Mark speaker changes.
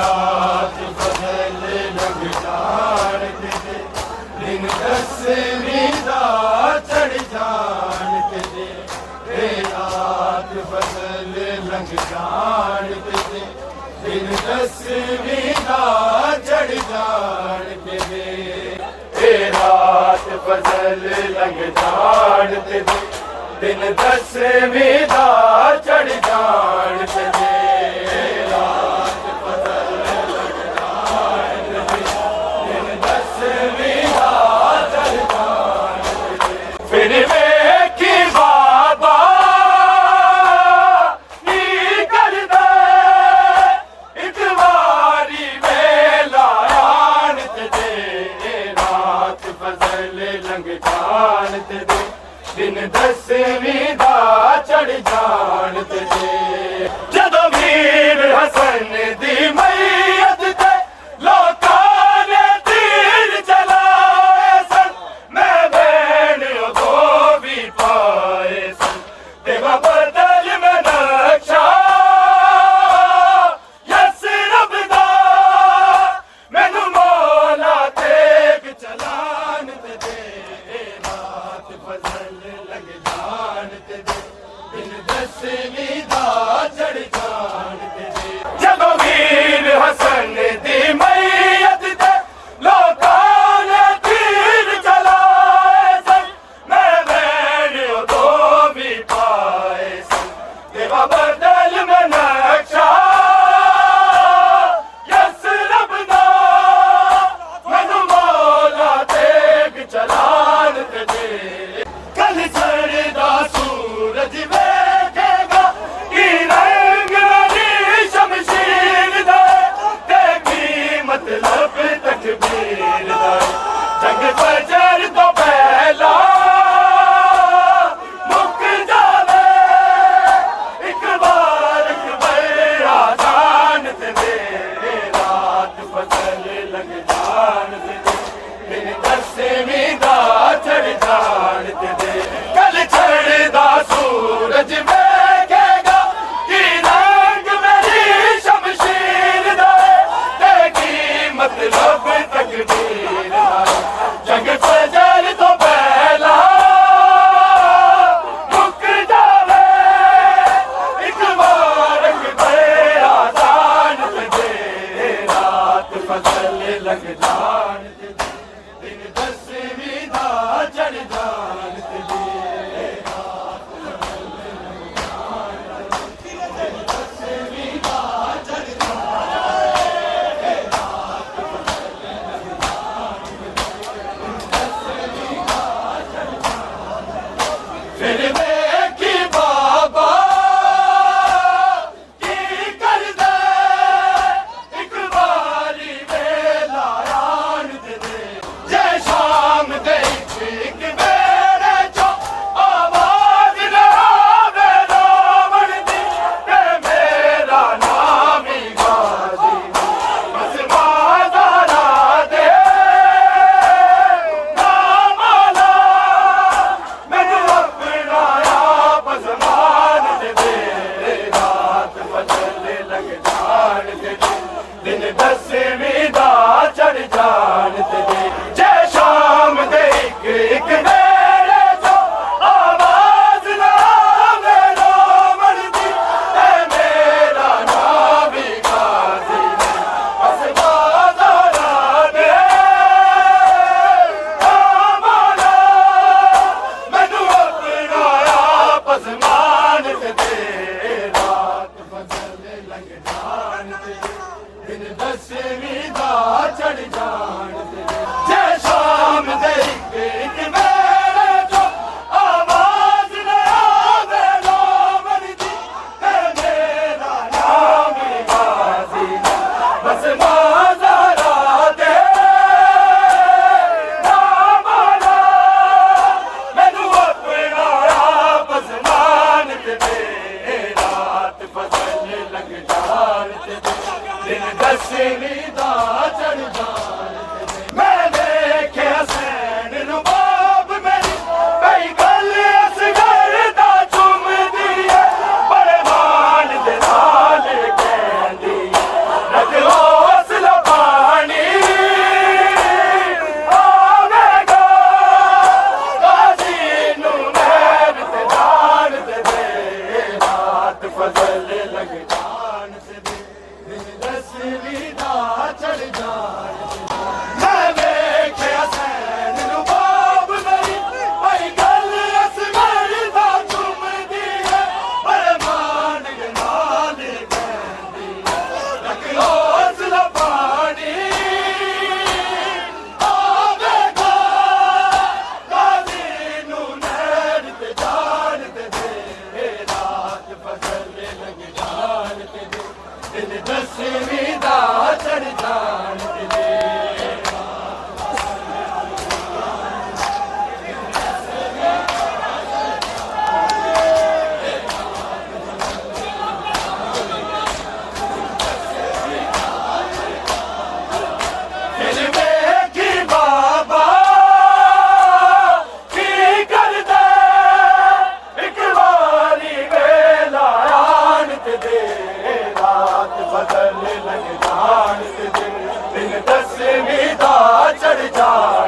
Speaker 1: रात फजल लंघ जान ते दिन दसवीं दा चढ़ जान ते रात फजल लंघ जान ते दिन दसवीं दा चढ़ जान ते रात फजल लंघ जान ते दिन दसवीं दा चढ़ जान ते रात फजल लंघ जान ते दिन दसवीं दा चढ़ जान ते फिर वेखी बाबा नी करदा इक वारी वेला आन ते रात फजल लंघ जान ते दिन दसवीं दा चढ़ जान ते जदों वीर हसन दी मैयत ते लोकां ने तीर चलाए सन मैं बैन उदों भी पाए सन ते बदल में नक्शा यस रब दा मैनू मौला तेग चलान ते रात फजल लंघ जान ते दिन दसवीं दा चढ़ जान ते जदों वीर हसन दी मैयत ते लोकां ने तीर चलाए सन मैं बैन उदों भी पाए सन ते बदल में नक्शा यस रब दा मैनू मौला तेग चलान ते कल चढ़दा सूरज वेखेगा की रंग मेरी शमशीर दा ते की मतलब तकबीर दा जंग फजर तो पहला मुक जावे एक बार अकबर आजान ते रात फजल लंघ जान ते दिन दसवीं दा चढ़ जान ते कल चढ़दा सूरज वेखेगा की रंग मेरी शमशीर दा ते की मतलब तकदीर दा जंग फजर तो पहला मुक जावे एक बार अकबर आजान ते रात फजल लंघ जान ते दिन दसवीं दा चढ़ जान ते फिर वेखी बाबा की करदा इक वारी वेला आन ते जे शाम दे इक वेले चो आवाज ना आवे रावण दी ते मेरा नाम ही गाजी बस बाजारा दे नाम आला मैनू अपना आप ज़मान दे रात फजल लंघ जान ते दिन दसवीं दा चढ़ जान ते जे शाम दे इक वेले चो आवाज ना आवे रावण दी ते मेरा नाम ही गाजी बस बाजारा दे नाम आला मैनू अपना आप ज़मान ते रात फजल लंघ जान ते दिन दसवीं दा चढ़ जान ते जे शाम दे इक वेले चो आवाज ना आवे रावण दी ते मेरा नाम ही गाजी बस बाजारा दे नाम आला मैनू अपना आप ज़मान ते रात फजल लंघ जान ते दिन दसवीं दा चढ़ जान ते मैं देखे हसैन नू बाब मेरी कई गल असगर दा चुमदी है बड़े मान दे नाल कहंदी रख लो दिन दसवीं दा चढ़ जान ते बदल लग जान ते दिन दसवीं दा चढ़ जान